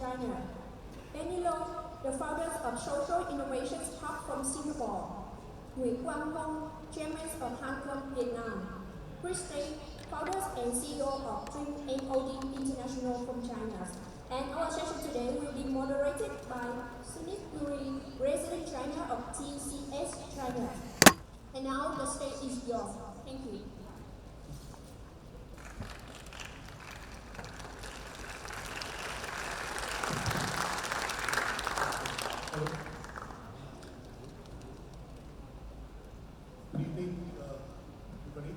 China. Benny Long, the founders of Social Innovations Hub from Singapore. Nguyen Quang Hong, chairman of Hancom Vietnam. Chris Day, founders and CEO of Dream MOD International from China. And our session today will be moderated by Sunit Puri, resident China of TCS China. And now the stage is yours. Thank you. Good evening, everybody.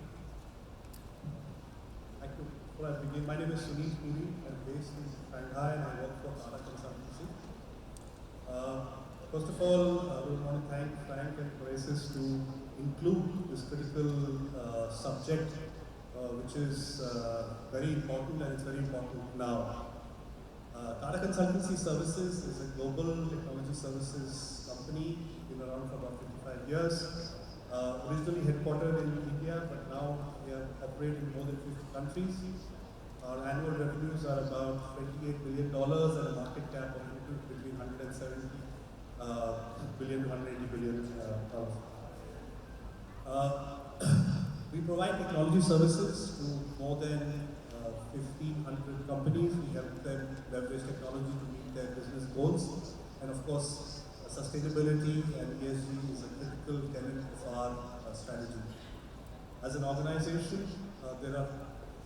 Before I begin, my name is Sunit Puri. I'm based in Shanghai and I work for Tata Consultancy. First of all, I would want to thank Frank and HORASIS to include this critical subject, which is very important, and it's very important now. Tata Consultancy Services is a global technology services company, been around for about 55 years. Originally headquartered in India, but now we operate in more than 50 countries. Our annual revenues are about $28 billion and a market cap of between 170 billion to 180 billion. We provide technology services to more than 1,500 companies. We help them leverage technology to meet their business goals. And of course, sustainability and ESG is a critical tenet of our strategy. As an organization, there are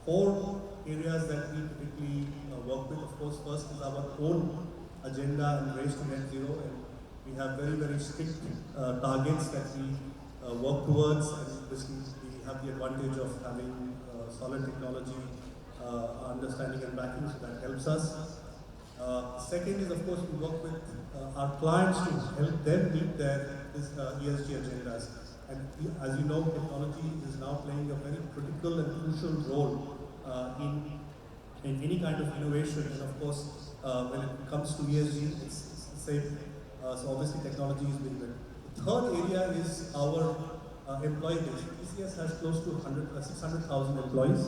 4 areas that we typically work with. Of course, first is our own agenda and race to net zero. And we have very, very strict targets that we work towards. And we have the advantage of having solid technology, understanding and backing, so that helps us. Second is, of course, we work with our clients to help them meet their ESG agendas. And as you know, technology is now playing a very critical and crucial role in any kind of innovation. And of course, when it comes to ESG, it's the same. So obviously, technology is being built. The third area is our employee base. TCS has close to 600,000 employees.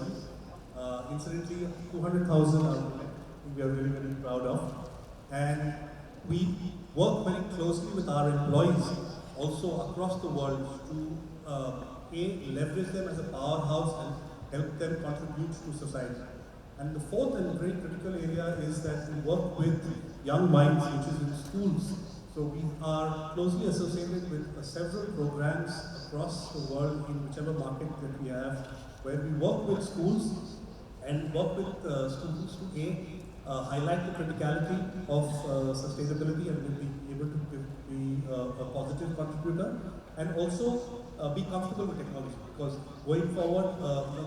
Incidentally, 200,000 are women. We are very, very proud of. And we work very closely with our employees also across the world to leverage them as a powerhouse and help them contribute to society. And the fourth and very critical area is that we work with young minds, which is in schools. So we are closely associated with several programs across the world in whichever market that we have, where we work with schools and work with students to highlight the criticality of sustainability and will be able to be a positive contributor, and also be comfortable with technology, because going forward,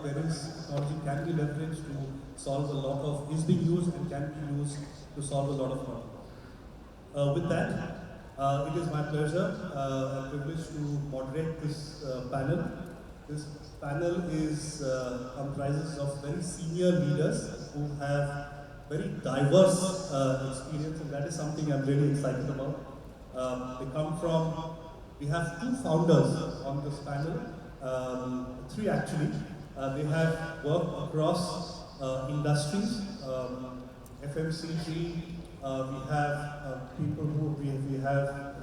technology can be leveraged to solve a lot of, is being used and can be used to solve a lot of problems. With that, it is my pleasure and privilege to moderate this panel. This panel comprises of very senior leaders who have very diverse experience, and that is something I'm really excited about. We have 2 founders on this panel, 3 actually. They have worked across industries, FMCG. We have people who we have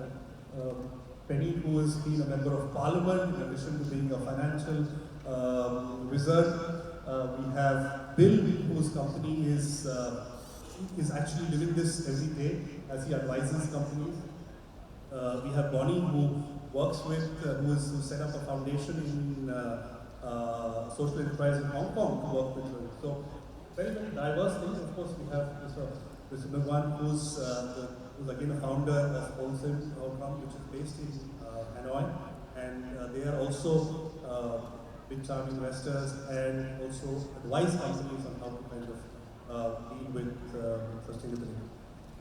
Penny, who has been a member of Parliament in addition to being a financial wizard. We have Bill, whose company is actually living this every day as he advises companies. We have Bonnie, who works with, who set up a foundation in social enterprise in Hong Kong to work with her. So very, very diverse things. Of course, we have Mr. Bhagwan, who's again a founder of Wholesome Outcome, which is based in Hanoi, and they are also big time investors and also advise companies on how to kind of deal with sustainability.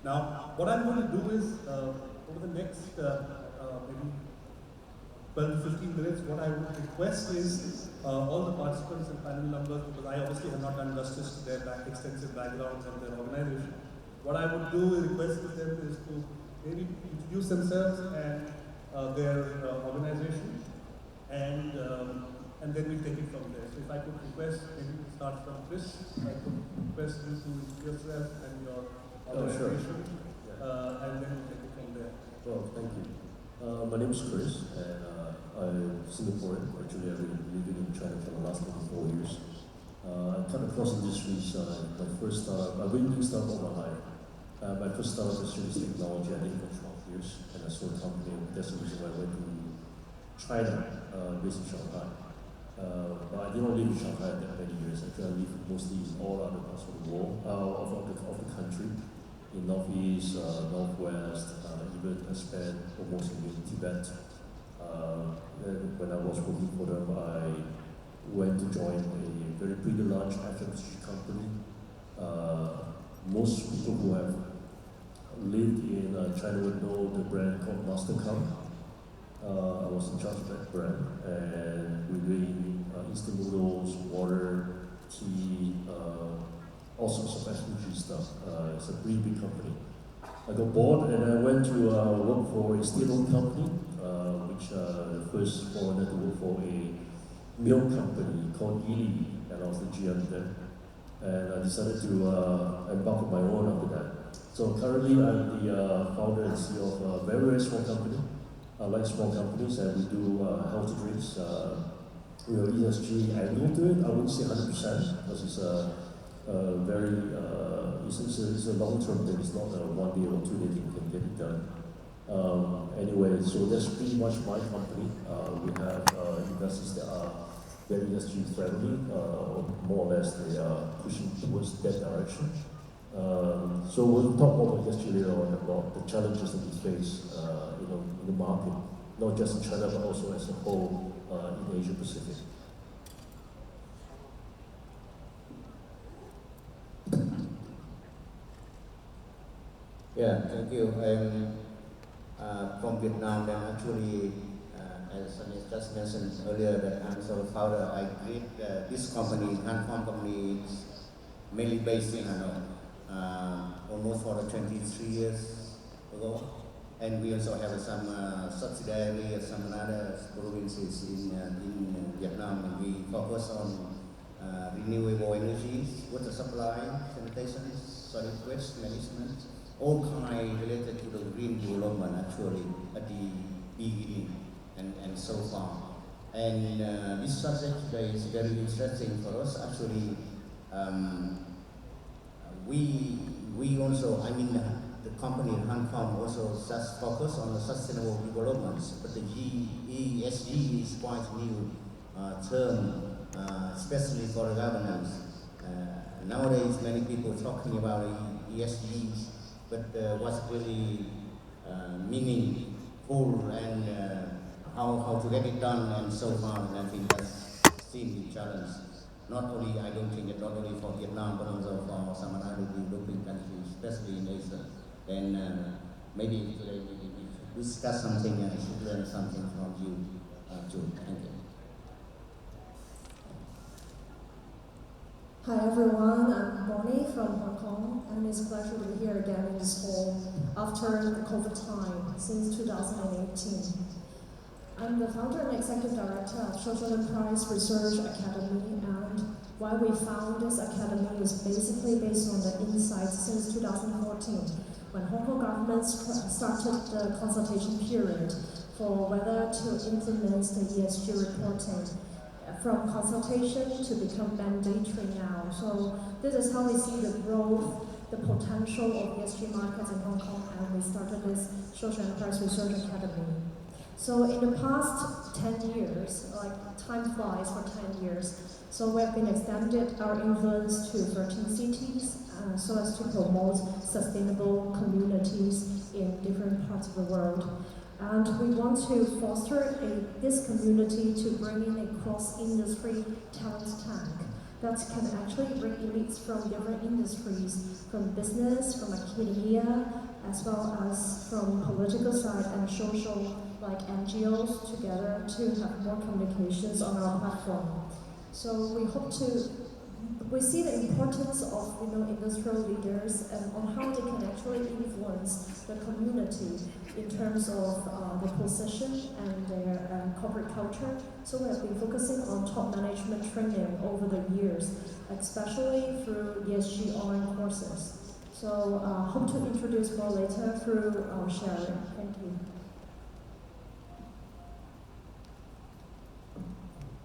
Now, what I'm going to do is, over the next maybe 12 to 15 minutes, what I would request is all the participants and panel members, because I obviously have not done justice to their extensive backgrounds and their organization. What I would do is request them is to maybe introduce themselves and their organization, and then we'll take it from there. So if I could request, maybe we start from Chris, I could request you to introduce yourself and your organization, and then we'll take it from there. Well, thank you. My name is Chris, and I'm Singaporean. Actually, I've been living in China for the last 24 years. I come across industries. My first startup, I've been doing startup all my life. My first startup was HORASIS technology. I did it for 12 years, and I sold a company. That's the reason why I went to China, based in Shanghai. But I did not live in Shanghai that many years. Actually, I lived mostly in all other parts of the world, of the country, in Northeast, Northwest. Even I spent almost a year in Tibet. Then when I was working for them, I went to join a very pretty large FMCG company. Most people who have lived in China would know the brand called MasterCard. I was in charge of that brand, and we doing instant noodles, water, tea, all sorts of FMCG stuff. It's a pretty big company. I got bored and I went to work for a state-owned company, which the first foreigner to work for a milk company called Ely, and I was the GM there. And I decided to embark on my own after that. So currently I'm the founder and CEO of a very, very small company. I like small companies, and we do healthy drinks. We have ESG angle to it. I wouldn't say 100% because it's very, it's a long-term thing. It's not a 1 day or 2 day thing can get it done. Anyway, so that's pretty much my company. We have investors that are very ESG friendly, more or less they are pushing towards that direction. So we'll talk more about ESG later on, about the challenges that we face in the market, not just in China but also as a whole in Asia Pacific. Yeah, thank you. I'm from Vietnam, and actually, as I just mentioned earlier, that I'm sort of founder. I created this company, Hanfam company, is mainly based in Hanoi, almost for 23 years ago. And we also have some subsidiary of some other provinces in Vietnam, and we focus on renewable energies, water supply, sanitation, solid waste management, all kind related to the green development actually at the beginning and so far. And this subject today is very interesting for us. Actually, we also, the company Hanfam also just focus on the sustainable developments, but the ESG is quite new term, especially for the governance. Nowadays, many people talking about ESG, but what's really meaningful and how to get it done and so on, and I think that's still the challenge. Not only, I don't think that not only for Vietnam, but also for some other developing countries, especially in Asia. Then maybe today we discuss something and I should learn something from you too. Thank you. Hi everyone, I'm Bonnie from Hong Kong, and it's a pleasure to be here again in this hall after the COVID time since 2018. I'm the founder and executive director of Social Enterprise Research Academy, and why we found this academy is basically based on the insights since 2014, when Hong Kong government started the consultation period for whether to implement the ESG reporting. From consultation to become mandatory now. So this is how we see the growth, the potential of ESG markets in Hong Kong, and we started this Social Enterprise Research Academy. So in the past 10 years, like time flies for 10 years, so we have been extended our influence to 13 cities so as to promote sustainable communities in different parts of the world. And we want to foster this community to bring in a cross-industry talent tank that can actually bring elites from different industries, from business, from academia, as well as from political side and social, like NGOs, together to have more communications on our platform. So we see the importance of industrial leaders and on how they can actually influence the community in terms of the position and their corporate culture. So we have been focusing on top management training over the years, especially through ESG online courses. So hope to introduce more later through our sharing. Thank you.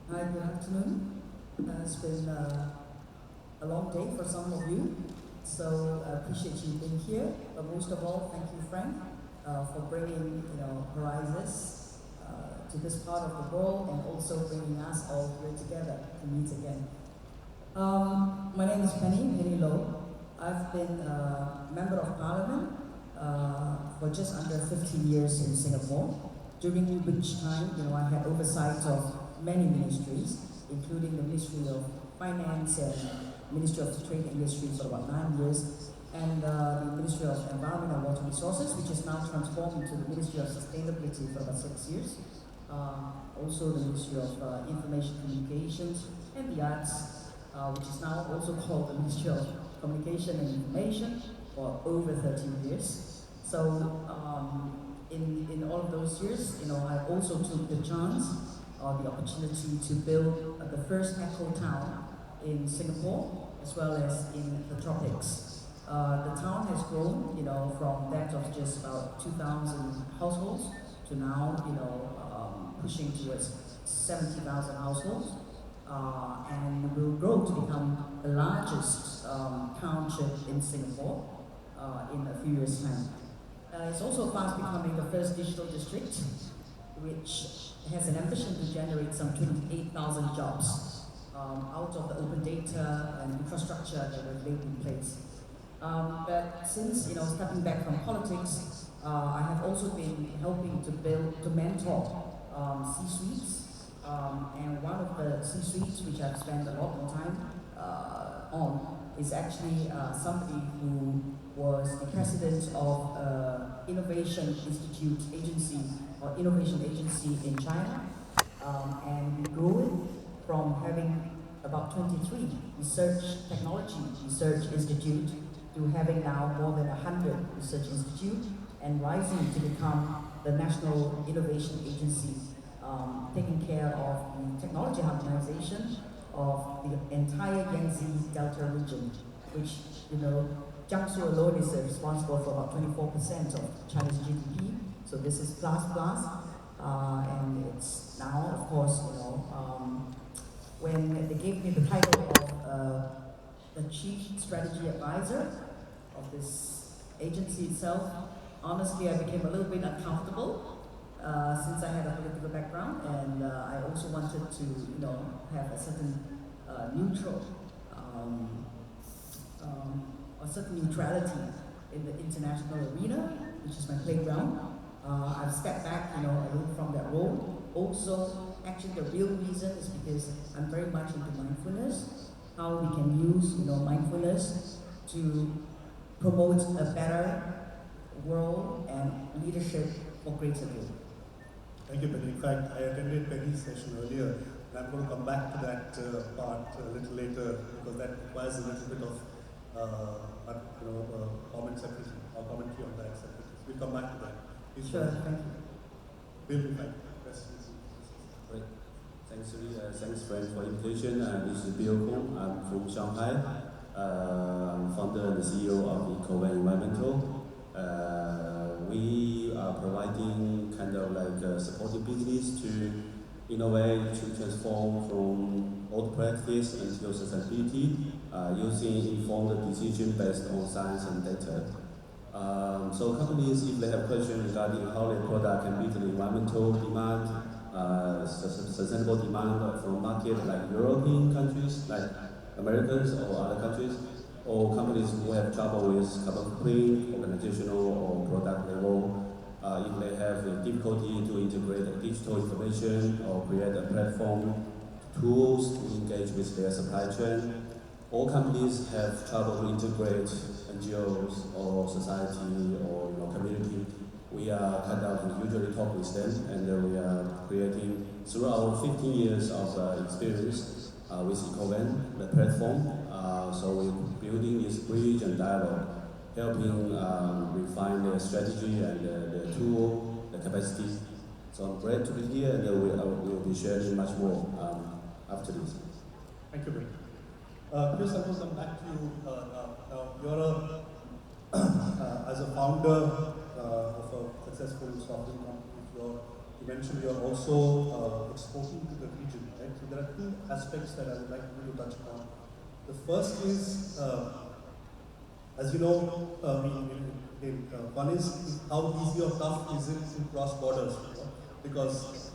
Hi, good afternoon. It's been a long day for some of you, so I appreciate you being here. But most of all, thank you, Frank, for bringing HORASIS to this part of the world and also bringing us all here together to meet again. My name is Penny Low. I've been a Member of Parliament for just under 15 years in Singapore, during which time I had oversight of many ministries, including the Ministry of Finance and Ministry of Trade and Industry for about 9 years, and the Ministry of Environment and Water Resources, which is now transformed into the Ministry of Sustainability for about 6 years. Also the Ministry of Information Communications and the Arts, which is now also called the Ministry of Communication and Information for over 13 years. So in all of those years, I also took the chance or the opportunity to build the first eco town in Singapore, as well as in the tropics. The town has grown, from that of just about 2,000 households to now, pushing towards 70,000 households, and will grow to become the largest township in Singapore in a few years' time. It's also fast becoming the first digital district, which has an ambition to generate some 28,000 jobs out of the open data and infrastructure that we've laid in place. But since stepping back from politics, I have also been helping to mentor C-suites, and one of the C-suites which I've spent a lot more time on is actually somebody who was the president of Innovation Institute Agency or Innovation Agency in China, and we grew it from having about 23 research institutes to having now more than 100 research institutes and rising to become the National Innovation Agency, taking care of the technology harmonization of the entire Yangtze Delta region, which, Jiangsu alone is responsible for about 24% of China's GDP. So this is plus, and it's now, of course, when they gave me the title of the Chief Strategy Advisor of this agency itself, honestly, I became a little bit uncomfortable since I had a political background, and I also wanted to, have a certain neutral, a certain neutrality in the international arena, which is my playground. I've stepped back, away from that role. Also, actually, the real reason is because I'm very much into mindfulness, how we can use, mindfulness to promote a better world and leadership for greater good. Thank you, Penny. In fact, I attended Penny's session earlier, and I'm going to come back to that part a little later, because that requires a little bit of comment separation or commentary on that separation. We'll come back to that. Please Sure, thank you. We'll be back. Great. Thanks, thanks, friends, for the invitation. This is Bill Kong. I'm from Shanghai. I'm founder and the CEO of EcoVan Environmental. We are providing kind of like supporting business to innovate, to transform from old practice until sustainability, using informed decision based on science and data. So companies, if they have questions regarding how their product can meet the environmental demand, sustainable demand from market like European countries, like Americans or other countries, or companies who have trouble with carbon footprint, organizational or product level, if they have difficulty to integrate digital information or create a platform, tools to engage with their supply chain. All companies have trouble to integrate NGOs or society or community. We are kind of usually talk with them, and we are creating, through our 15 years of experience with EcoVan, the platform. So we're building this bridge and dialogue, helping refine the strategy and the tool, the capacity. So I'm glad to be here, and we'll be sharing much more after this. Thank you, Bill. Chris, I will come back to you. Now, you're a as a founder of a successful software company, you mentioned you're also exporting to the region, right? So there are two aspects that I would like you to touch upon. The first is, as you know, one is how easy or tough is it to cross borders, you know? Because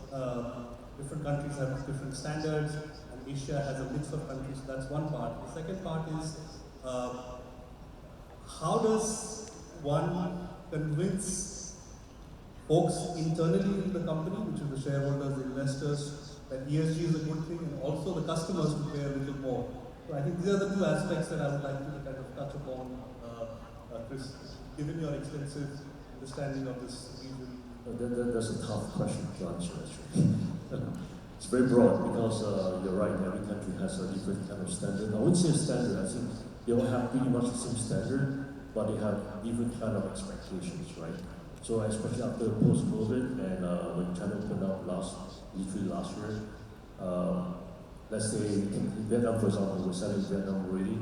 different countries have different standards, and Asia has a mix of countries. So that's one part. The second part is how does one convince folks internally in the company, which is the shareholders, the investors, that ESG is a good thing, and also the customers to pay a little more. So I think these are the two aspects that I would like you to kind of touch upon, Chris, given your extensive understanding of this region. That's a tough question to answer, actually. It's very broad because you're right, every country has a different kind of standard. I wouldn't say a standard, I think they all have pretty much the same standard, but they have different kind of expectations, right? So especially after post-COVID and when China opened up literally last year, let's say in Vietnam, for example, we're selling Vietnam already.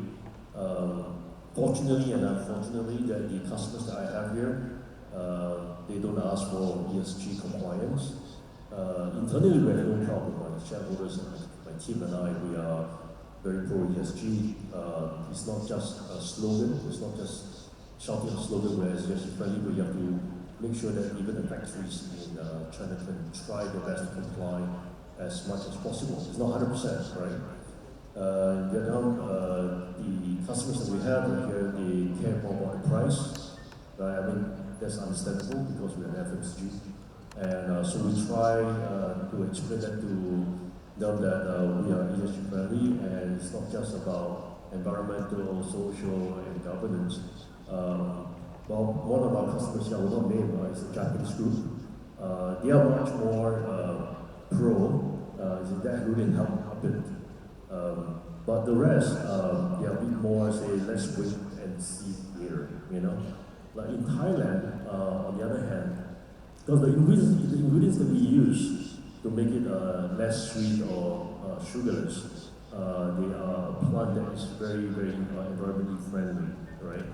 Fortunately and unfortunately, that the customers that I have here, they don't ask for ESG compliance. Internally, we have no problem. My shareholders and my team and I, we are very pro ESG. It's not just a slogan. It's not just shouting a slogan where it's just friendly, but you have to make sure that even the factories in China can try their best to comply as much as possible. It's not 100%, right? In Vietnam, the customers that we have here, they care more about the price, right? I mean, that's understandable because we're an FMCG. And so we try to explain that to them that we are ESG friendly, and it's not just about environmental, social, and governance. Well, one of our customers here, I will not name, is a Japanese group. They are much more pro, that really help a bit. But the rest, they are a bit more, say, let's wait and see later, you know? Like in Thailand, on the other hand, because the ingredients that we use to make it less sweet or sugarless, they are a plant that is very, very environmentally friendly, right?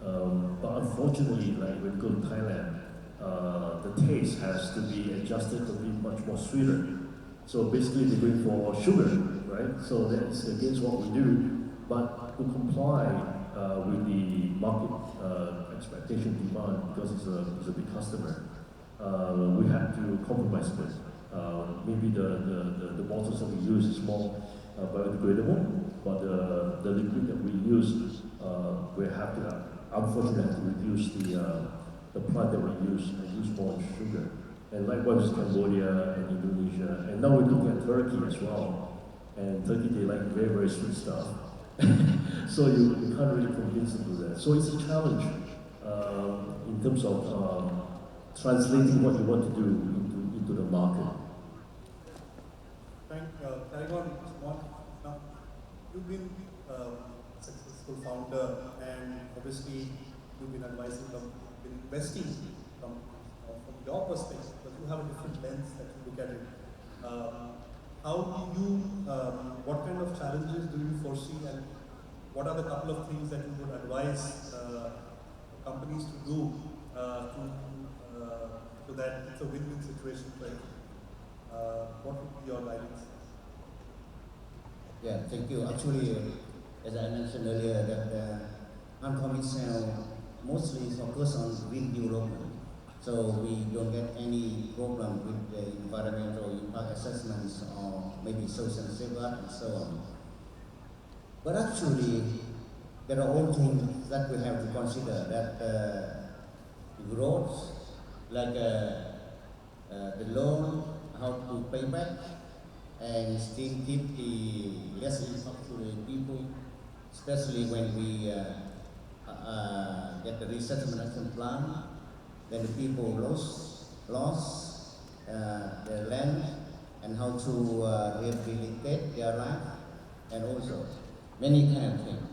But unfortunately, like when you go to Thailand, the taste has to be adjusted to be much more sweeter. So basically, they're going for sugar, right? So that's against what we do. But to comply with the market expectation demand, because it's a big customer, we have to compromise a bit. Maybe the bottles that we use is more biodegradable, but the liquid that we use, we have to unfortunately have to reduce the plant that we use and use more sugar. And likewise Cambodia and Indonesia, and now we're looking at Turkey as well. And Turkey, they like very, very sweet stuff. So you can't really convince them to do that. So it's a challenge in terms of translating what you want to do into the market. Frank, carrying on one. Now, you've been a successful founder, and obviously you've been advising them, been investing from your perspective, but you have a different lens that you look at it. How do you, what kind of challenges do you foresee, and what are the couple of things that you would advise companies to do so that it's a win-win situation for you? What would be your guidance? Yeah, thank you. Actually, as I mentioned earlier, that Hankom itself mostly focus on green development. So we don't get any problem with the environmental impact assessments or maybe social safeguard and so on. But actually, there are all things that we have to consider, that growth, like the loan, how to pay back, and still keep the less impact to the people, especially when we get the resettlement action plan. Then the people lost their land, and how to rehabilitate their life, and also many kind of things.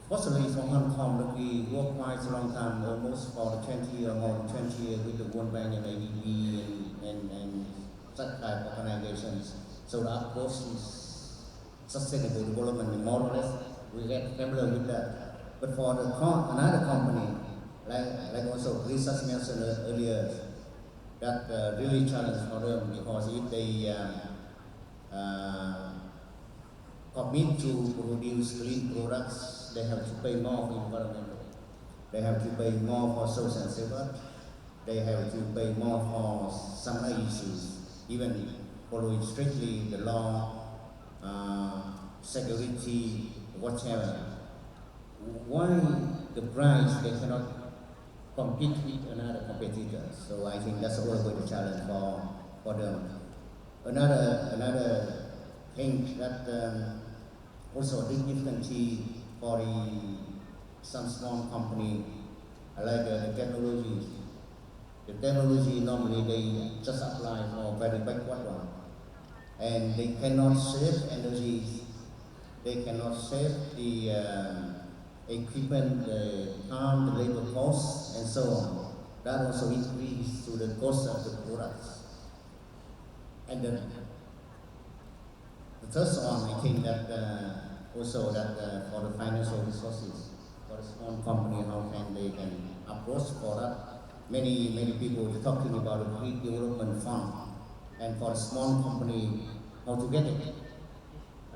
Fortunately for Hankom, we work quite a long time, almost for 20 or more than 20 years with the World Bank and ADB and such type of organizations. So the approach is sustainable development, and more or less we get familiar with that. But for another company, like also Chris has mentioned earlier, that really challenge for them, because if they commit to produce green products, they have to pay more for environmental. They have to pay more for social and safety. They have to pay more for some other issues, even following strictly the law, security, whatever. Why the price they cannot compete with another competitor? So I think that's always the challenge for them. Another thing that also a big difficulty for some small company, like the technology. The technology normally they just apply for very backward one, and they cannot save energy. They cannot save the equipment, the time, the labor costs, and so on. That also increases to the cost of the products. And then the first one, I think that also that for the financial resources, for a small company, how can they can approach for that? Many people are talking about a green development fund, and for a small company, how to get it?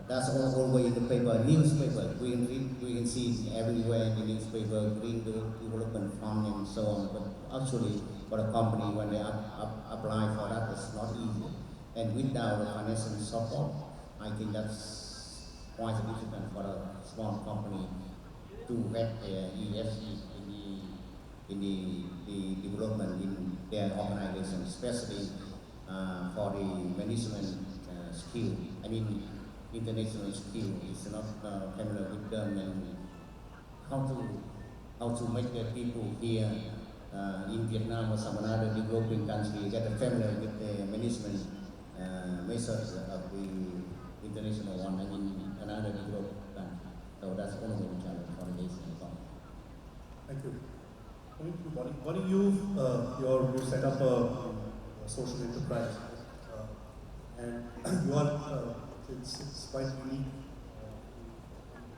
That's always in the paper, newspaper. We can see everywhere in the newspaper, green development fund and so on. But actually, for a company, when they apply for that, it's not easy. And without the financial support, I think that's quite difficult for a small company to get ESG in the development in their organization, especially for the management skill. I mean, international skill is not familiar with them, and how to make the people here in Vietnam or some other developing country get familiar with the management methods of the international one. I mean, another developed country. So that's one of the challenges for the Asian economy. Thank you. Coming to Bonnie, you set up a social enterprise, and you are it's quite unique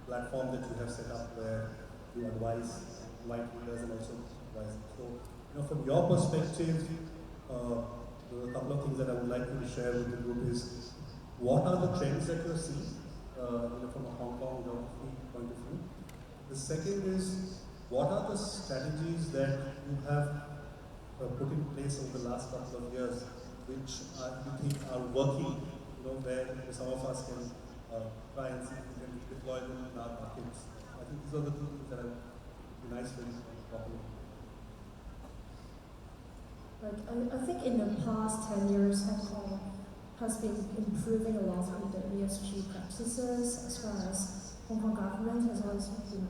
platform that you have set up where you advise white leaders and also advise. So, from your perspective, there are a couple of things that I would like you to share with the group is what are the trends that you're seeing, from a Hong Kong geography point of view. The second is what are the strategies that you have put in place over the last couple of years, which you think are working, where some of us can try and see if we can deploy them in our markets. I think these are the two things that would be nice for you to talk about. I think in the past 10 years, Hong Kong has been improving a lot with the ESG practices, as well as Hong Kong government has always been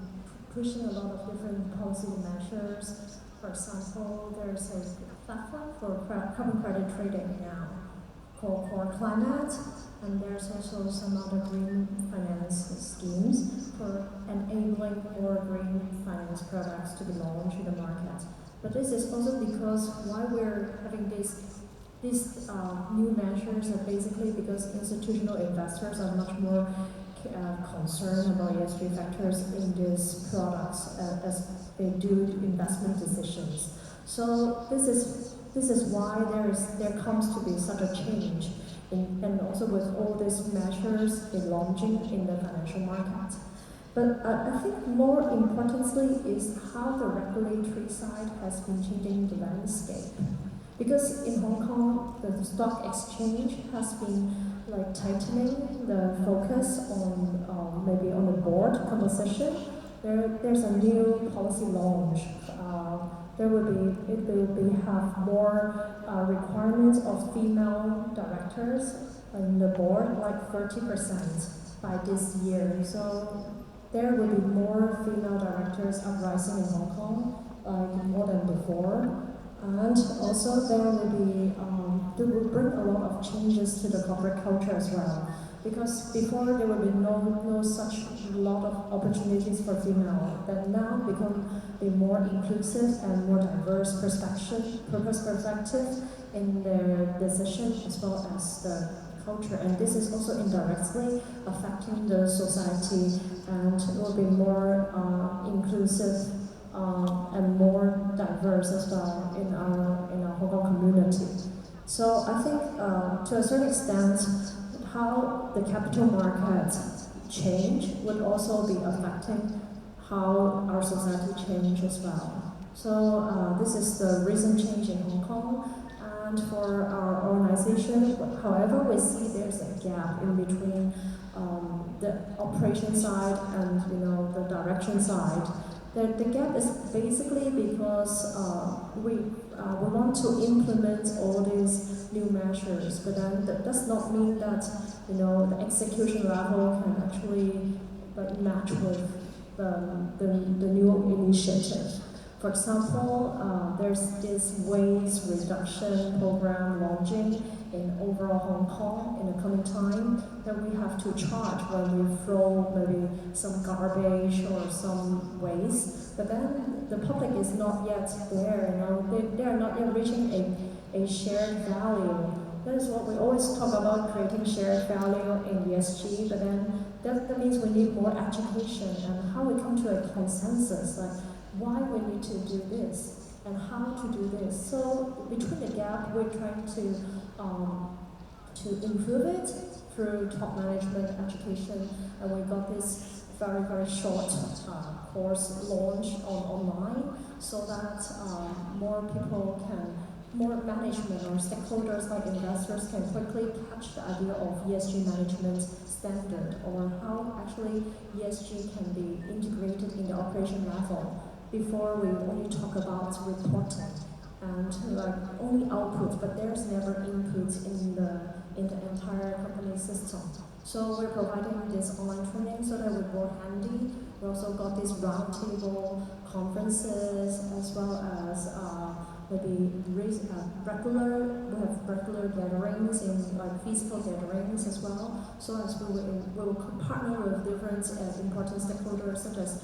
pushing a lot of different policy measures. For example, there's a platform for carbon credit trading now called Core Climate, and there's also some other green finance schemes for enabling more green finance products to be launched in the market. But this is also because why we're having these new measures are basically because institutional investors are much more concerned about ESG factors in these products as they do investment decisions. So this is why there comes to be such a change, and also with all these measures in launching in the financial market. But I think more importantly is how the regulatory side has been changing the landscape. Because in Hong Kong, the stock exchange has been tightening the focus on maybe on the board composition. There's a new policy launch. It will have more requirements of female directors in the board, like 30% by this year. So there will be more female directors uprising in Hong Kong, more than before. And also there will bring a lot of changes to the corporate culture as well. Because before there will be no such lot of opportunities for female, that now become a more inclusive and more diverse perspective in their decision as well as the culture, and this is also indirectly affecting the society, and it will be more inclusive and more diverse as well in our Hong Kong community. So I think to a certain extent, how the capital market change would also be affecting how our society change as well. So this is the recent change in Hong Kong. And for our organization, however, we see there's a gap in between the operation side and the direction side. The gap is basically because we want to implement all these new measures, but then that does not mean that the execution level can actually match with the new initiative. For example, there's this waste reduction program launching in overall Hong Kong in the coming time that we have to charge when we throw maybe some garbage or some waste. But then the public is not yet there, they are not yet reaching a shared value. That is what we always talk about, creating shared value in ESG, but then that means we need more education and how we come to a consensus, like why we need to do this and how to do this. So between the gap, we're trying to improve it through top management education, and we got this very, very short course launched online so that more management or stakeholders like investors can quickly catch the idea of ESG management standard, or how actually ESG can be integrated in the operation level before we only talk about reporting and like only output, but there's never input in the entire company system. So we're providing this online training so that we're more handy. We also got these roundtable conferences as well as maybe regular gatherings in like physical gatherings as well. So as we will partner with different important stakeholders such as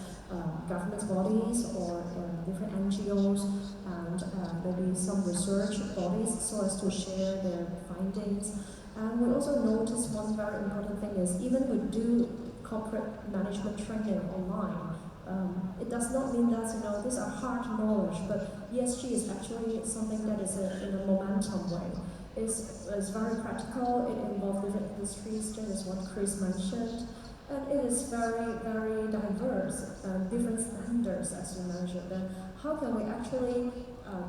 government bodies or different NGOs and maybe some research bodies so as to share their findings. And we also noticed one very important thing is even we do corporate management training online, it does not mean that these are hard knowledge, but ESG is actually something that is in a momentum way. It's very practical, it involves different industries, just as what Chris mentioned, and it is very, very diverse, different standards as you mentioned. And how can we actually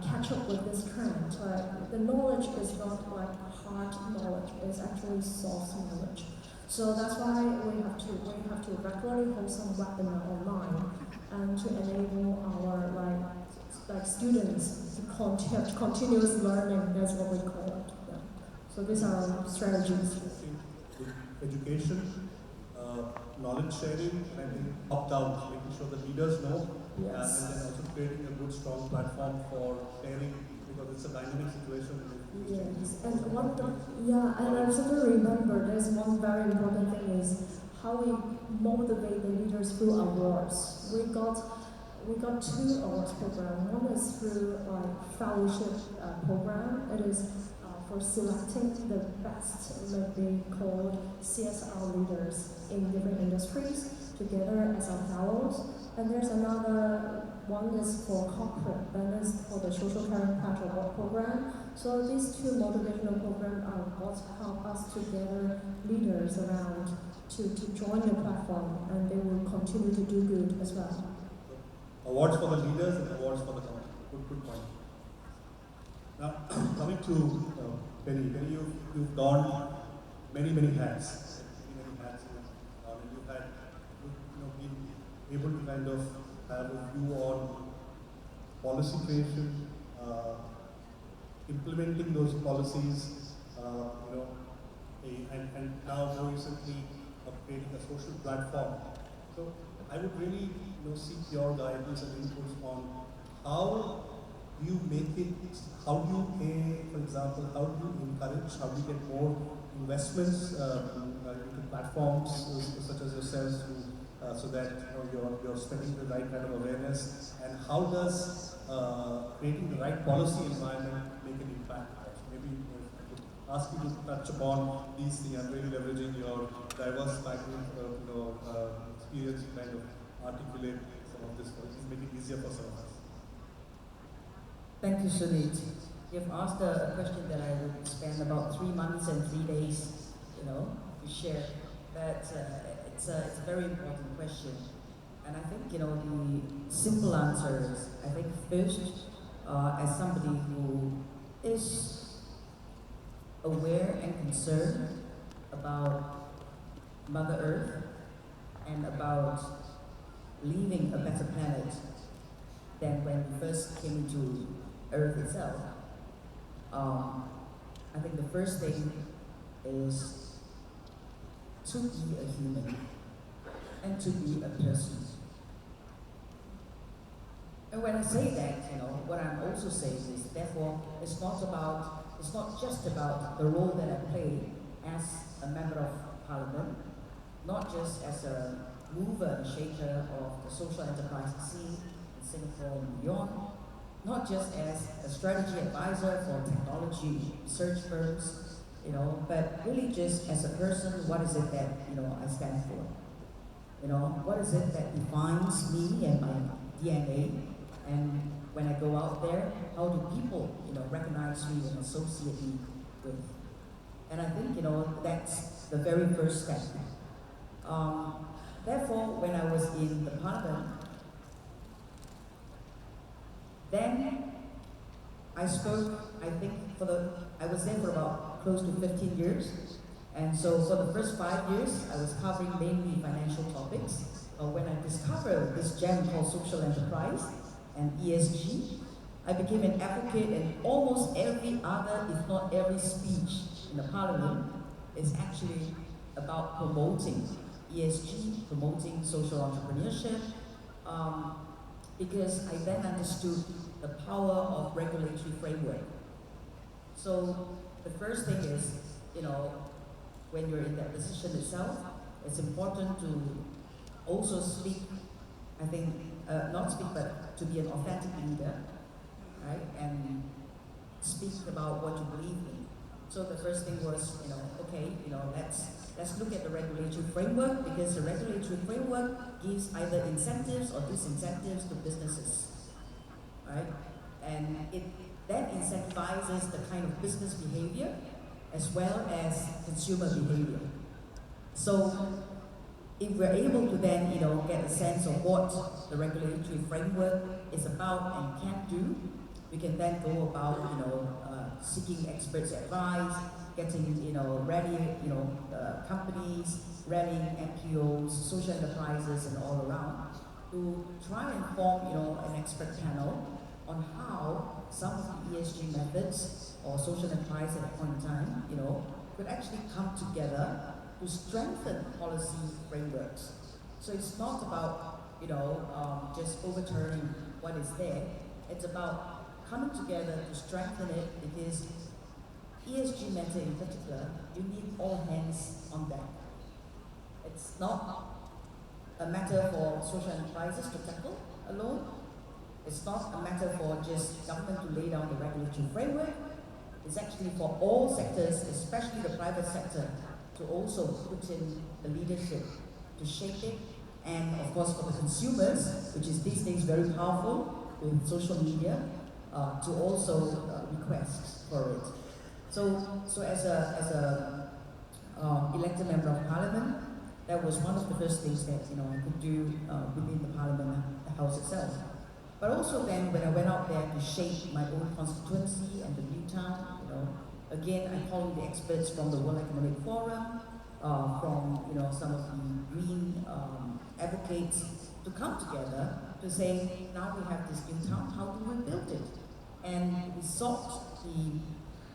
catch up with this trend? Like, the knowledge is not like hard knowledge, it's actually soft knowledge. So that's why we have to regularly hold some webinar online and to enable our like students to continuous learning. That's what we call it. Yeah. So these are our strategies. Education, knowledge sharing, and I think top-down, making sure the leaders know, Yes. and then also creating a good, strong platform for sharing, because it's a dynamic situation. Yes, and and I also remember there's one very important thing is how we motivate the leaders through awards. We got 2 awards program. One is through fellowship program. It is for selecting the best, maybe called CSR leaders in different industries together as our fellows. And there's another one is for corporate, and is for the social caring patch award program. So these 2 motivational programs are what help us to gather leaders around to join the platform, and they will continue to do good as well. Awards for the leaders and awards for the company. Good point. Now, coming to Penny. Penny, you've donned many hats. Many hats, and you've had, been able to kind of have a view on policy creation, implementing those policies, and now more recently creating a social platform. So I would really seek your guidance and inputs on how do you make it, how do you pay, for example, how do you encourage, how do you get more investments into platforms such as yourselves so that you're spreading the right kind of awareness, and how does creating the right policy environment make an impact? Maybe ask you to touch upon these things and really leveraging your diverse background, experience to kind of articulate some of this for us, make it easier for some of us. Thank you, Sunit. You've asked a question that I would spend about 3 months and 3 days, to share. But it's a very important question. And I think, the simple answer is, I think first, as somebody who is aware and concerned about Mother Earth and about leaving a better planet than when we first came to Earth itself, I think the first thing is to be a human and to be a person. And when I say that, what I'm also saying is, therefore, it's not just about the role that I play as a member of parliament, not just as a mover and shaker of the social enterprise scene in Singapore and beyond, not just as a strategy advisor for technology research firms, but really just as a person, what is it that, I stand for? What is it that defines me and my DNA? And when I go out there, how do people, recognize me and associate me with? And I think, that's the very first step. Therefore, when I was in the parliament, then I spoke, I think, I was there for about close to 15 years. And so for the first 5 years, I was covering mainly financial topics. When I discovered this gem called social enterprise and ESG, I became an advocate, and almost every other, if not every speech in the parliament is actually about promoting ESG, promoting social entrepreneurship, because I then understood the power of regulatory framework. So the first thing is, when you're in that position itself, it's important to also speak, I think, not speak, but to be an authentic leader, right? And speak about what you believe in. So the first thing was, okay, let's look at the regulatory framework, because the regulatory framework gives either incentives or disincentives to businesses, right? And that incentivizes the kind of business behavior as well as consumer behavior. So if we're able to then, get a sense of what the regulatory framework is about and can do, we can then go about, seeking experts' advice, getting, ready, companies, rallying NPOs, social enterprises, and all around to try and form, an expert panel on how some of the ESG methods or social enterprise at a point in time, could actually come together to strengthen policy frameworks. So it's not about, just overturning what is there. It's about coming together to strengthen it, because ESG matter in particular, you need all hands on deck. It's not a matter for social enterprises to tackle alone. It's not a matter for just government to lay down the regulatory framework. It's actually for all sectors, especially the private sector, to also put in the leadership to shape it. And of course for the consumers, which is these days very powerful with social media, to also request for it. So as a elected member of parliament, that was one of the first things that I could do within the parliament, the house itself. But also then, when I went out there to shape my own constituency and the new town, again, I called the experts from the World Economic Forum, from some of the green advocates to come together to say, now we have this new town, how do we build it? And we sought the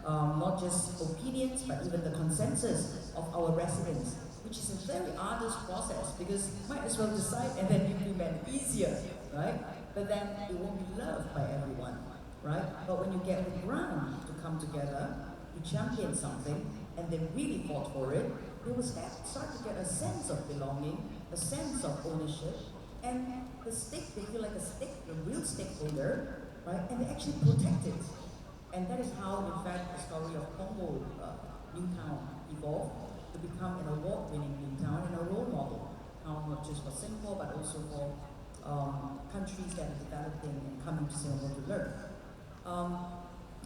not just opinions, but even the consensus of our residents, which is a very arduous process, because you might as well decide and then implement easier, right? But then it won't be loved by everyone, right? But when you get the ground to come together, you champion something, and they really fought for it, they will start to get a sense of belonging, a sense of ownership, and they feel like a real stakeholder, right? And they actually protect it. And that is how, in fact, the story of Congo new town evolved to become an award-winning new town and a role model town, not just for Singapore but also for countries that are developing and coming to Singapore to learn.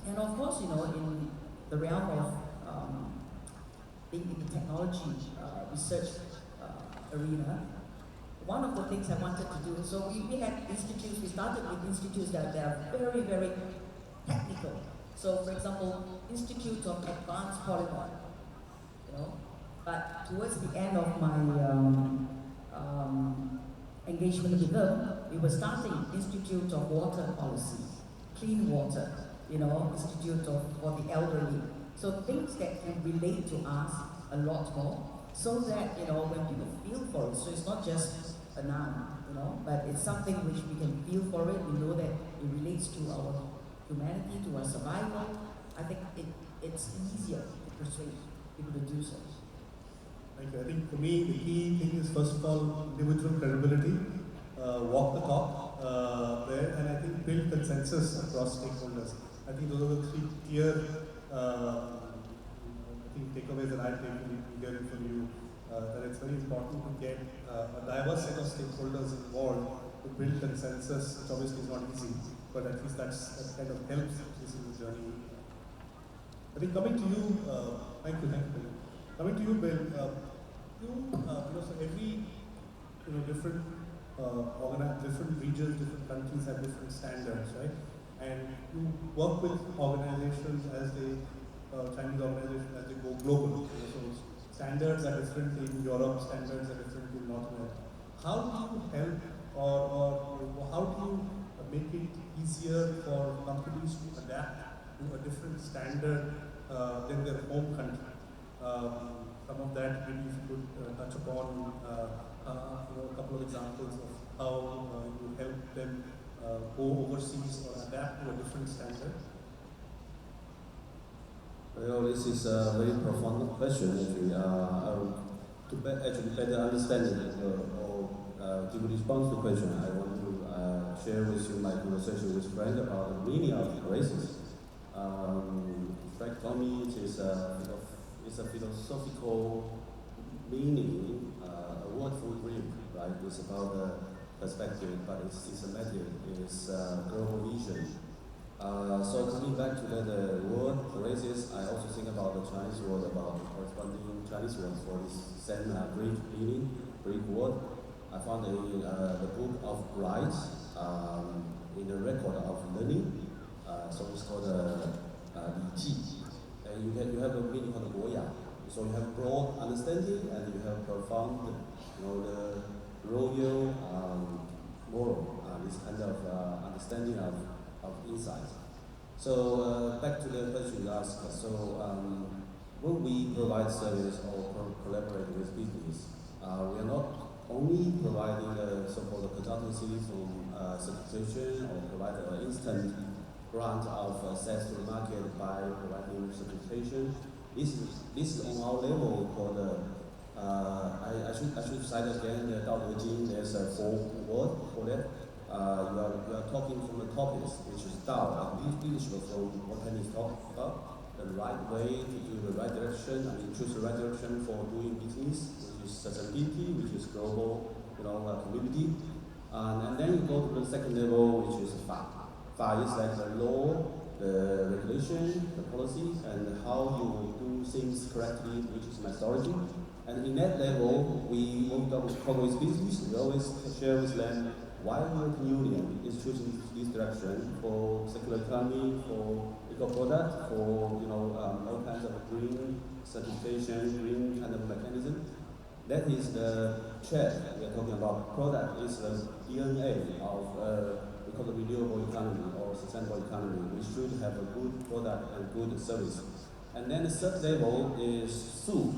And of course, in the realm of being in the technology research arena, one of the things I wanted to do, so we had institutes, we started with institutes that are very, very technical. So for example, Institute of Advanced Polymer, but towards the end of my engagement with them, we were starting Institute of Water Policy, Clean Water, Institute for the Elderly. So things that can relate to us a lot more, so that, when people feel for it, so it's not just a noun, but it's something which we can feel for it, we know that it relates to our humanity, to our survival. I think it's easier to persuade people to do so. Thank you. I think for me, the key thing is first of all, individual credibility, walk the talk there, and I think build consensus across stakeholders. I think those are the three clear takeaways that I've taken hearing from you, that it's very important to get a diverse set of stakeholders involved to build consensus, which obviously is not easy, but at least that kind of helps this in the journey. I think coming to you, thank you, Bill. Coming to you, Bill, so every different different regions, different countries have different standards, right? And you work with organizations as they Chinese organizations as they go global. So standards are different in Europe, standards are different in North America. How do you help, or how do you make it easier for companies to adapt to a different standard than their home country? Some of that maybe if you could touch upon a couple of examples of how you help them go overseas or adapt to a different standard. Well, this is a very profound question, actually. To better understand it or give a response to the question, I want to share with you my conversation with Frank about the meaning of HORASIS. Frank told me it's a philosophical meaning, a wordful dream, right? It's about the perspective, but it's systematic, it's global vision. So coming back to the word HORASIS, I also think about the Chinese word, about the corresponding Chinese word for this same Greek meaning, Greek word. I found in the book of Wright, in the record of learning, so it's called Li Ji. And you have a meaning called Guoya. So you have broad understanding and you have profound, the royal moral, this kind of understanding of insight. So back to the question you asked. So when we provide service or collaborate with business, we are not only providing the so-called consultancy from certification or provide an instant grant of access to the market by providing certification. This is on our level called I should cite again the Dao De Jing. There's a 4 word for that. You are talking from the topics, which is Dao, and leadership from what Penny is talking about, the right way to do the right direction, choose the right direction for doing business, which is sustainability, which is global, community. And then you go to the second level, which is Fa. Fa is like the law, the regulation, the policy, and how you do things correctly, which is methodology. And in that level, we won't talk with business, we always share with them why the European Union is choosing this direction for circular economy, for eco-product, for all kinds of green certification, green kind of mechanism. That is the chair we are talking about. Product is the DNA of we call the renewable economy or sustainable economy. We should have a good product and good service. And then the third level is Su.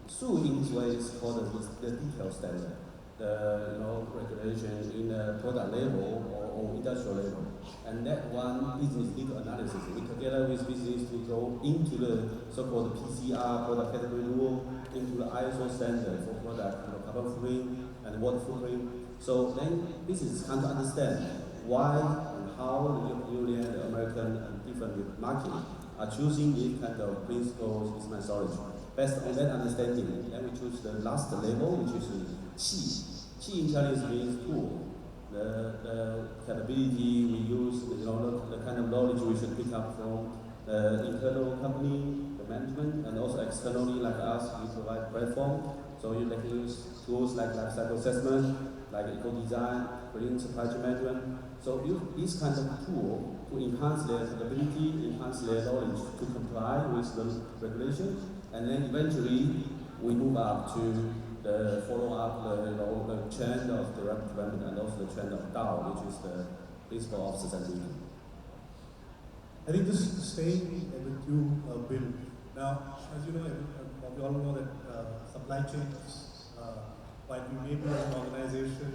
Su in this way is called the detail standard. The regulation in the product level or industrial level, and that one business need analysis. We together with business to go into the so-called PCR product category rule, into the ISO standard for product carbon footprint and water footprint. So then business can understand why and how the European Union, the American, and different market choosing this kind of principles is methodology. Based on that understanding, then we choose the last level, which is qi. Qi in Chinese means tool. The capability we use, the kind of knowledge we should pick up from the internal company, the management, and also externally, like us, we provide platform. So you can use tools like life cycle assessment, like eco-design, green supply chain management. So use this kind of tool to enhance their capability, enhance their knowledge to comply with the regulation, and then eventually we move up to the follow-up, the chain of direct development and also the chain of DAO, which is the principle of sustainability. I think just staying with you, Bill. Now, as you know, we all know that supply chains, while we may be as an organization,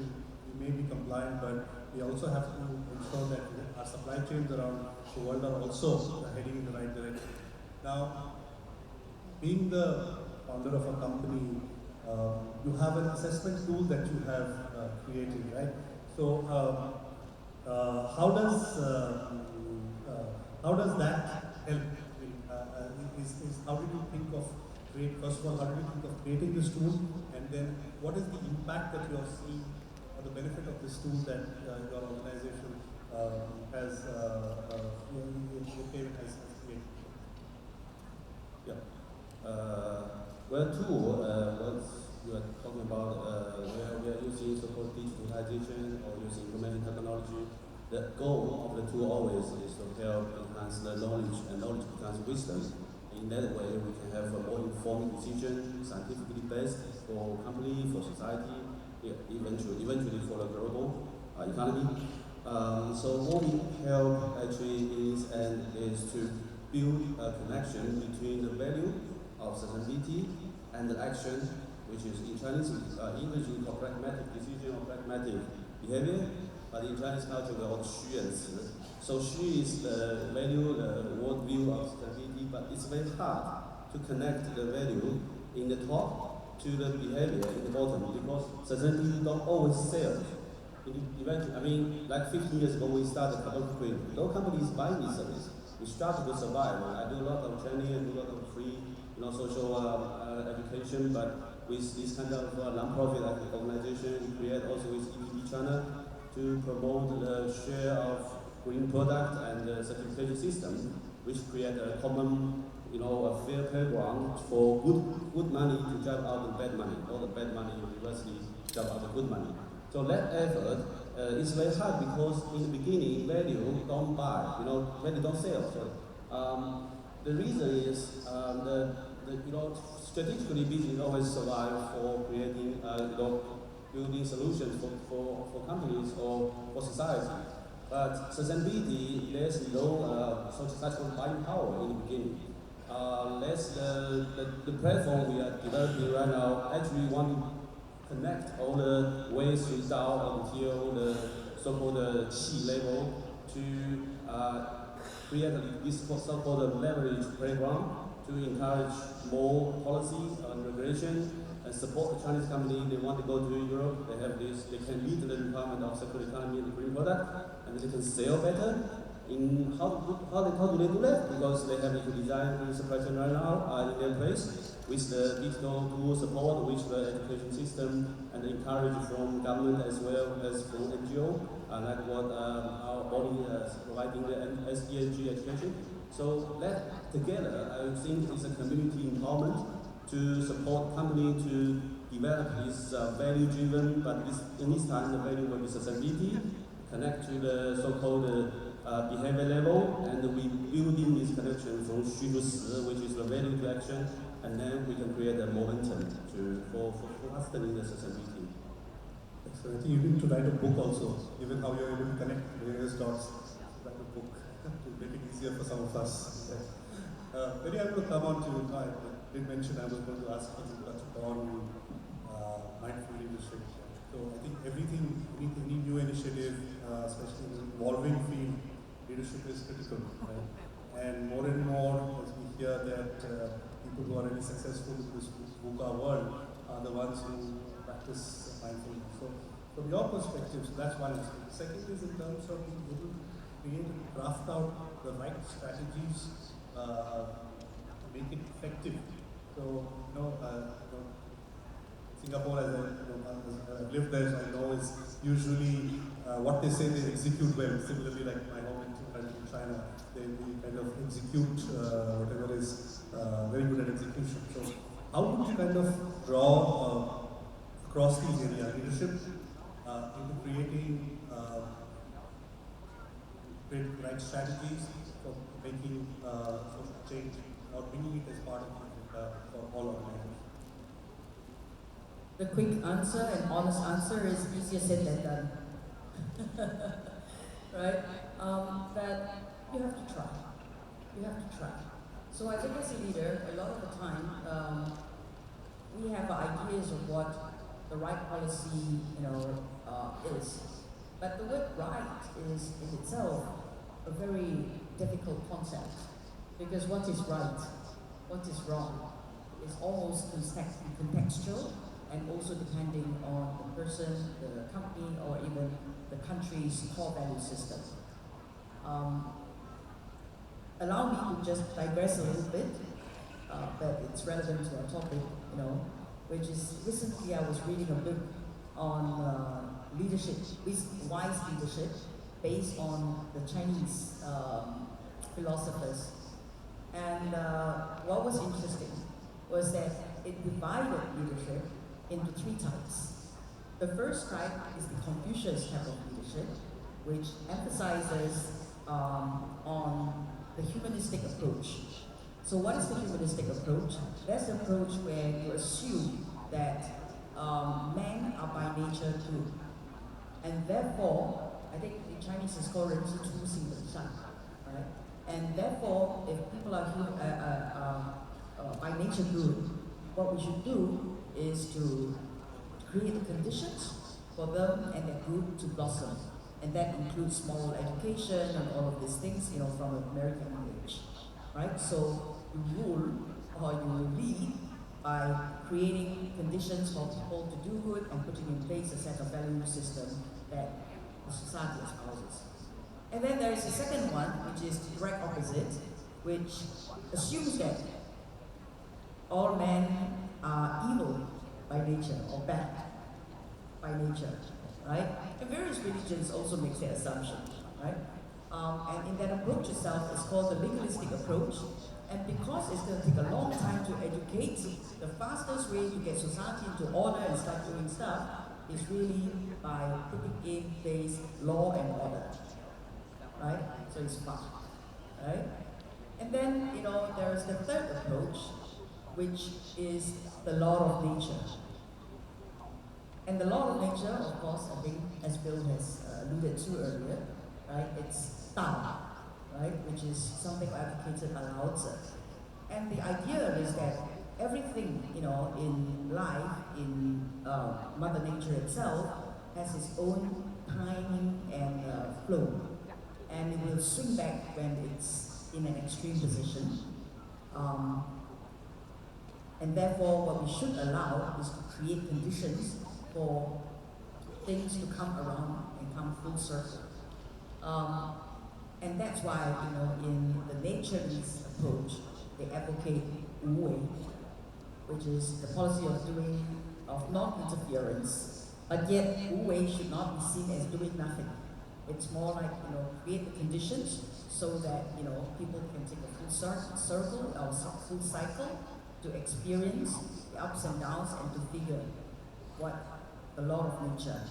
we may be compliant, but we also have to ensure that our supply chains around the world are also heading in the right direction. Now, being the founder of a company, you have an assessment tool that you have created, right? So, how does that help? How did you think of first of all, how did you think of creating this tool, and then what is the impact that you are seeing or the benefit of this tool that your organization has created? Yeah. Well, tool, what you are talking about, where we are using so-called digitalization or using information technology, the goal of the tool always is to help enhance the knowledge, and knowledge becomes wisdom. In that way, we can have a more informed decision, scientifically based for company, for society, eventually for the global economy. So what we help actually is to build a connection between the value of sustainability and the action, which is in Chinese, English we call pragmatic decision or pragmatic behavior, but in Chinese culture we call 虚言辞. So 虚 is the value, the world view of sustainability, but it's very hard to connect the value in the top to the behavior in the bottom, because sustainability don't always sell. Eventually, I mean, like 15 years ago we started carbon footprint. No company is buying this service. We started to survive. I do a lot of training, I do a lot of free, social education, but with this kind of non-profit organization, we create also with EPD China to promote the share of green product and the certification system, which create a common, a fair playground for good money to drive out the bad money. All the bad money university drive out the good money. So that effort is very hard because in the beginning, value don't buy, value don't sell. So, the reason is strategically business always survive for creating, building solutions for companies or for society. But sustainability, there's no such buying power in the beginning. That's the platform we are developing right now actually want to connect all the ways we down until the so-called qi level to create this so-called leverage playground to encourage more policy and regulation and support the Chinese company. They want to go to Europe, they have this, they can meet the requirement of circular economy and green product, and they can sell better. How do they do that? Because they have eco-design and supply chain right now in their place with the digital tool support, which the education system and encourage from government as well as from NGO, like what our body is providing the ESG education. So that together, I think is a community empowerment to support company to develop this value-driven, but in this time the value will be sustainability, connect to the so-called behavior level, and we building this connection from 虚to 实, which is the value to action, and then we can create a momentum for fostering the sustainability. So I think you need to write a book also, given how you're able to connect various dots. Write a book to make it easier for some of us. Maybe I'm going to come on to, I did mention I was going to ask you to touch upon mindful leadership. So I think any new initiative, especially in the evolving field, leadership is critical, right? And more, as we hear that people who are really successful in this VUCA world are the ones who practice mindfulness. So from your perspective, so that's one aspect. The second is in terms of being able to create and craft out the right strategies make it effective. So, Singapore, as I've lived there, so I know is usually what they say they execute well. Similarly, like my home in China, they kind of execute whatever is very good at execution. So, how would you kind of draw across these areas, leadership into creating right strategies for making social change or bringing it as part of for all organizations? The quick answer and honest answer is easier said than done. Right? That you have to try. You have to try. So I think as a leader, a lot of the time, we have ideas of what the right policy, is. But the word right is in itself a very difficult concept, because what is right, what is wrong, is almost contextual, and also depending on the person, the company, or even the country's core value system. Allow me to just digress a little bit, but it's relevant to our topic, which is recently I was reading a book on leadership, wise leadership, based on the Chinese philosophers. And what was interesting was that it divided leadership into three types. The first type is the Confucius type of leadership, which emphasizes on the humanistic approach. So what is the humanistic approach? That's the approach where you assume that men are by nature good. And therefore, I think in Chinese it's called 人之初性本善, right? And therefore, if people are by nature good, what we should do is to create the conditions for them and their group to blossom. And that includes moral education and all of these things, from an American language, right? So you rule or you lead by creating conditions for people to do good and putting in place a set of value system that the society espouses. And then there is a second one, which is the direct opposite, which assumes that all men are evil by nature or bad by nature, right? And various religions also make that assumption, right? And in that approach itself, it's called the legalistic approach. And because it's going to take a long time to educate, the fastest way to get society into order and start doing stuff is really by putting in place law and order, right? So it's fast, right? And then, there is the third approach, which is the law of nature. And the law of nature, of course, I think, as Bill has alluded to earlier, right? It's Tao, right? Which is something advocated by Lao Tzu. And the idea is that everything, in life, in Mother Nature itself, has its own timing and flow. And it will swing back when it's in an extreme position. And therefore, what we should allow is to create conditions for things to come around and come full circle. And that's why, in the naturalist approach, they advocate Wu Wei, which is the policy of non-interference. But yet, Wu Wei should not be seen as doing nothing. It's more like, create the conditions so that, people can take a full circle or full cycle to experience the ups and downs and to figure what the law of nature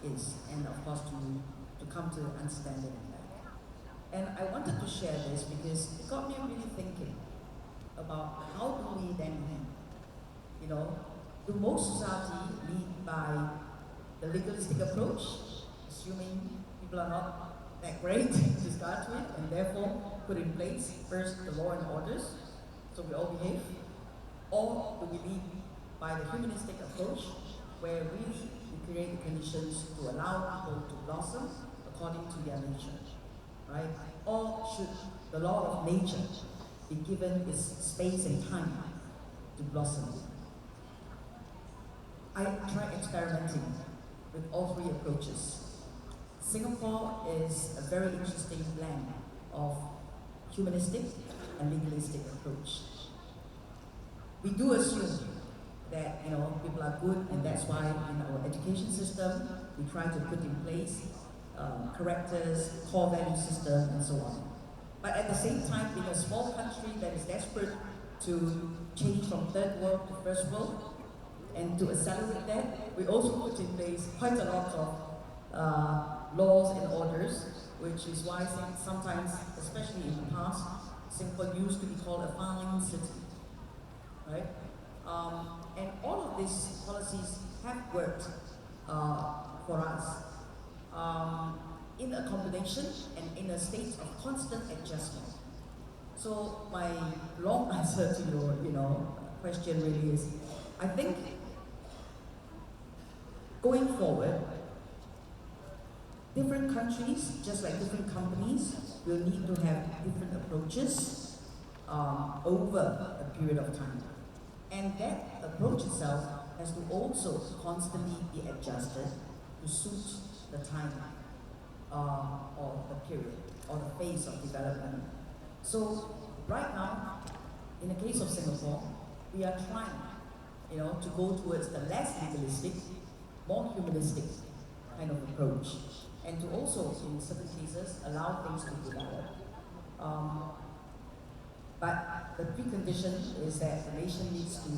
is, and of course to come to understanding of that. And I wanted to share this because it got me really thinking about how do we then lead? Do most society lead by the legalistic approach, assuming people are not that great to start with, and therefore put in place first the law and orders, so we all behave? Or do we lead by the humanistic approach, where really we create the conditions to allow people to blossom according to their nature, right? Or should the law of nature be given its space and time to blossom? I tried experimenting with all three approaches. Singapore is a very interesting blend of humanistic and legalistic approach. We do assume that people are good, and that's why in our education system we try to put in place characters, core value system, and so on. But at the same time, being a small country that is desperate to change from third world to first world, and to accelerate that, we also put in place quite a lot of laws and orders, which is why sometimes, especially in the past, Singapore used to be called a fine city, right? And all of these policies have worked for us in a combination and in a state of constant adjustment. So my long answer to your question really is, I think going forward, different countries, just like different companies, will need to have different approaches over a period of time. And that approach itself has to also constantly be adjusted to suit the time or the period or the phase of development. So right now, in the case of Singapore, we are trying to go towards the less legalistic, more humanistic kind of approach, and to also, in certain cases, allow things to develop. But the precondition is that the nation needs to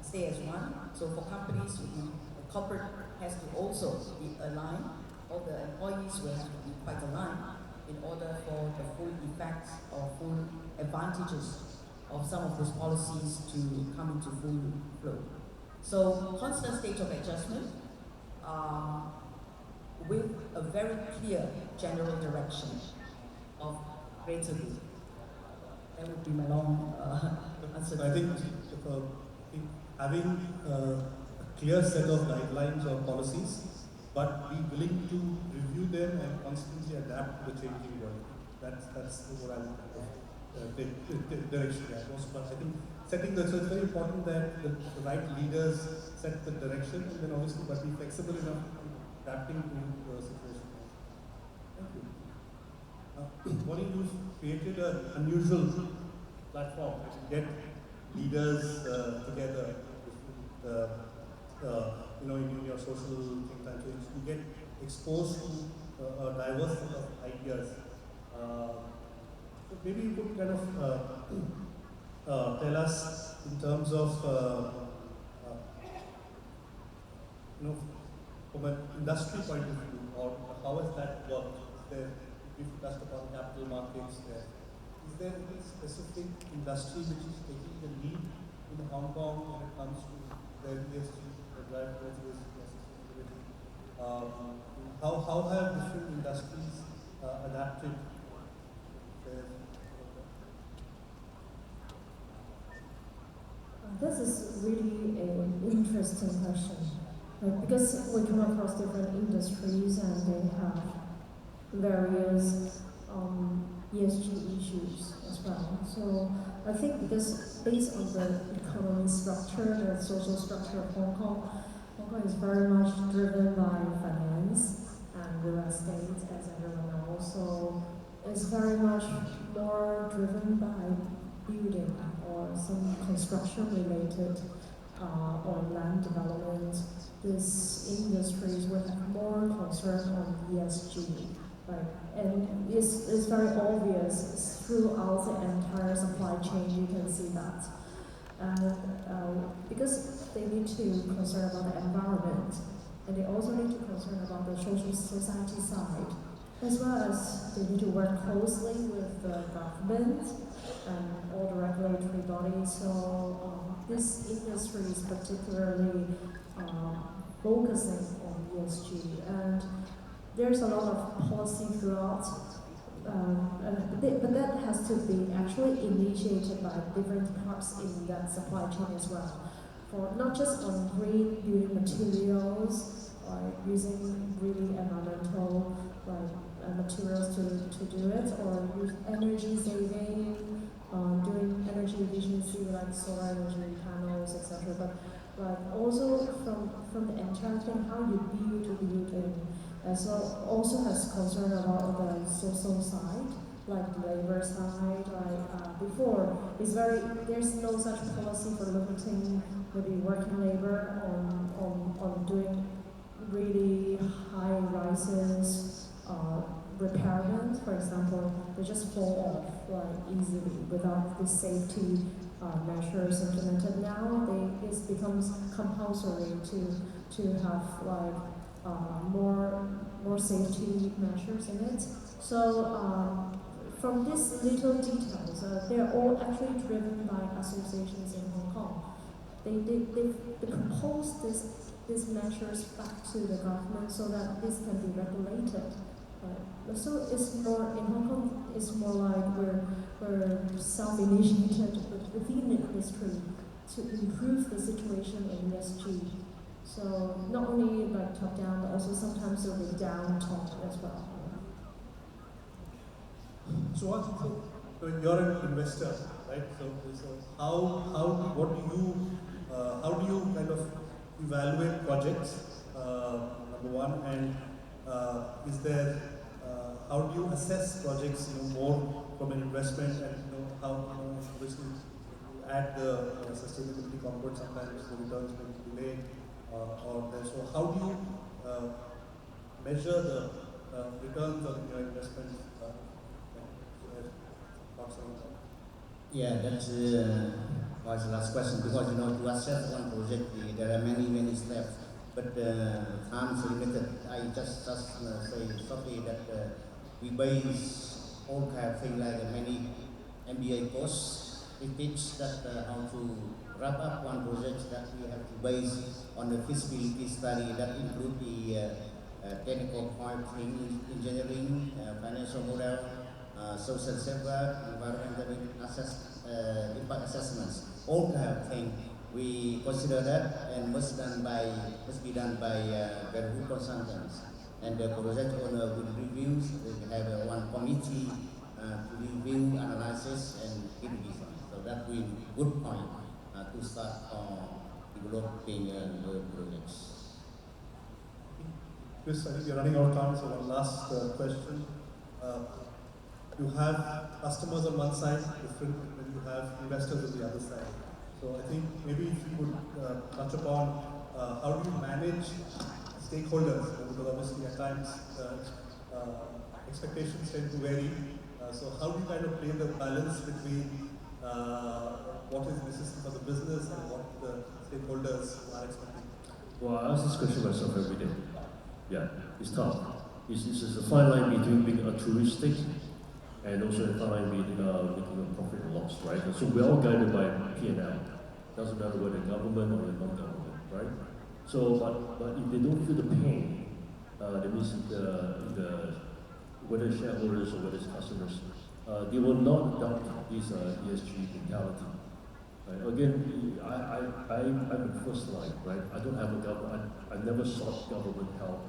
stay as one. So for companies, the corporate has to also be aligned. All the employees will have to be quite aligned in order for the full effects or full advantages of some of these policies to come into full flow. So constant state of adjustment with a very clear general direction of greater good. That would be my long answer. I think having a clear set of guidelines or policies, but be willing to review them and constantly adapt to the changing world. That's what I would take direction. But I think setting the, so it's very important that the right leaders set the direction, and then obviously, but be flexible enough to adapting to the situation. Thank you. Bonnie, you've created an unusual platform to get leaders together, in your social think tank. You get exposed to a diverse set of ideas. So maybe you could kind of tell us in terms of, from an industry point of view, or how has that worked? We've touched upon capital markets there. Is there any specific industry which is taking the lead in Hong Kong when it comes to the ESG, the drive towards sustainability? How have different industries adapted? This is really an interesting question, because we come across different industries and they have various ESG issues as well. So I think because based on the economic structure, the social structure of Hong Kong is very much driven by finance and real estate, as everyone knows. So it's very much more driven by building or some construction related or land development. These industries will have more concern on ESG. Right, and it's very obvious throughout the entire supply chain. You can see that, and because they need to concern about the environment, and they also need to concern about the social society side, as well as they need to work closely with the government and all the regulatory bodies. So this industry is particularly focusing on ESG, and there's a lot of policy throughout, but that has to be actually initiated by different parts in that supply chain as well. For not just on green building materials, or using really environmental materials to do it, or use energy saving, doing energy efficiency like solar energy panels, etc. But also from the entire thing, how you build to build in. So also has concern about the social side, like the labor side, like before, there's no such policy for limiting maybe working labor on doing really high rises, repairment, for example, they just fall off like easily without the safety measures implemented. Now it becomes compulsory to have like more safety measures in it. So from these little details, they're all actually driven by associations in Hong Kong. They propose these measures back to the government so that this can be regulated. So it's more in Hong Kong. It's more like we're self-initiated within the industry to improve the situation in ESG. So not only like top down, but also sometimes it'll be down top as well. So you're an investor, right? So how do you kind of evaluate projects? Number one, and is there how do you assess projects? More from an investment, and how obviously you add the sustainability component. Sometimes the returns may be delayed or there. So how do you measure the returns on your investment? Yeah, that's was the last question, because to assess one project there are many steps, but time is limited. I just say shortly that we base all kind of things like many MBA courses. We teach that how to wrap up one project, that we have to base on the feasibility study that include the technical part, engineering, financial model, social safeguard, environmental impact assessments, all kind of thing. We consider that and must be done by very good consultants. And the project owner will review. We have one committee to review, analysis, and give revision. So that will be good point to start developing the projects. Chris, I think you're running out of time, so one last question. You have customers on one side, different when you have investors on the other side. So I think maybe if you could touch upon how do you manage stakeholders, because obviously at times expectations tend to vary. So how do you kind of play the balance between what is necessary for the business and what the stakeholders are expecting? Well, I ask this question myself every day. Yeah, it's tough. It's a fine line between being altruistic and also a fine line between making a profit or loss, right? So we're all guided by P&L. Doesn't matter whether government or non-government, right? So, but if they don't feel the pain, that means whether shareholders or whether it's customers, they will not adopt this ESG mentality. Right? Again, I'm in first line, right? I don't have a government. I never sought government help,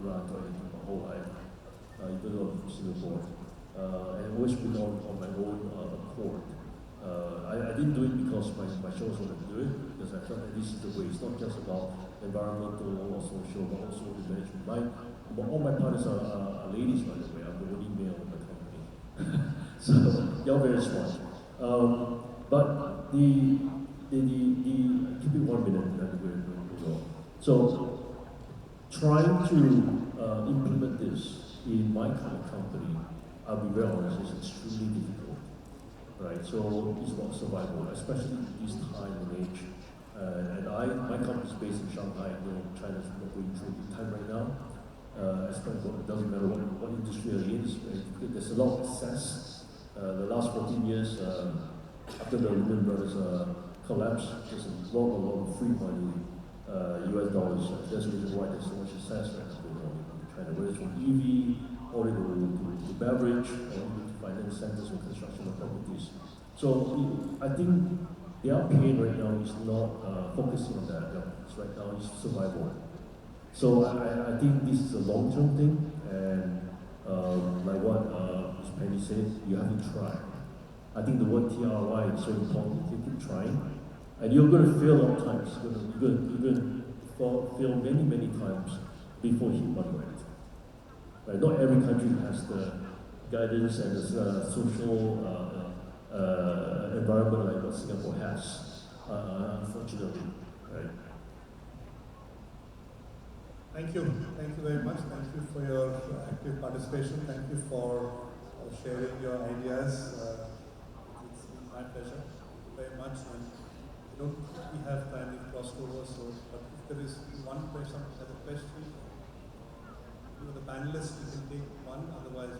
grant or anything my whole life, even though I'm Singapore. And always been on my own accord. I didn't do it because my shows wanted to do it, because I felt that this is the way. It's not just about environmental or social, but also the management. All my partners are ladies, by the way. I'm the only male in the company. So you're very smart. But keep it 1 minute and then we'll go. So trying to implement this in my kind of company, I'll be very honest, it's extremely difficult, right? So it's about survival, especially this time and age. And my company is based in Shanghai. China's not going through the time right now. It doesn't matter what industry you're in. There's a lot of excess. The last 14 years, after the Lehman Brothers collapse, there's a lot of free money, US dollars. That's the reason why there's so much success right now going on in China, whether it's from EV, or to beverage, or even to finance centers or construction of properties. So I think their pain right now is not focusing on that. Right now it's survival. So I think this is a long-term thing, and like what Ms. Penny said, you have to try. I think the word TRY is so important. You keep trying, and you're going to fail at times. You're going to fail many times before you hit one right. Right? Not every country has the guidance and the social environment like what Singapore has, unfortunately, right? Thank you very much. Thank you for your active participation. Thank you for sharing your ideas. It's been my pleasure. Thank you very much. And I don't think we have time to cross over, so but if there is one person who has a question, the panelists, we can take one, otherwise